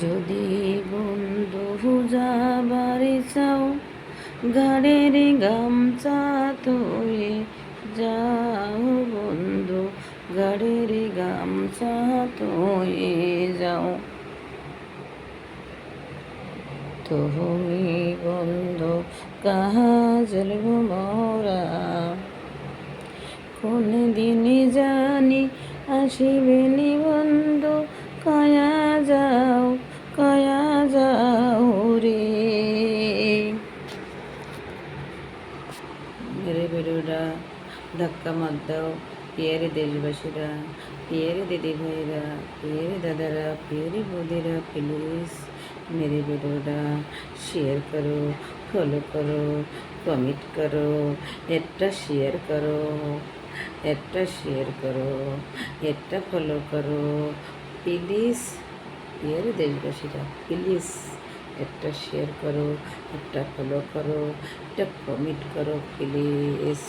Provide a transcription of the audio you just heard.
যদি বন্ধু যাবারে চাও, ঘাড়ের গামছা তুলে যাও বন্ধু, ঘাড়ের গামছা তুলে যাও। তুমি বন্ধু কাজল মোরা, কোন দিন জানি আসিবেনি বন্ধু, কয়া যাও রে। মেরে বেরোরা ধাক্কা মার দাও, পিয়ারে দেশবাসীরা, পিয়ারে দিদি ভাইরা, পিয়ারে দাদারা, পিয়ারে বৌদিরা, প্লিজ मेरे बेरोड़ा शेयर करो, फॉलो करो, कमेंट करो, একটা শেয়ার করো, একটা শেয়ার করো, একটা ফলো করো প্লিজ। ইয়ার দেশবাসীরা প্লিজ একটা শেয়ার করো, একটা ফলো করো, একটা কমেন্ট করো প্লিজ।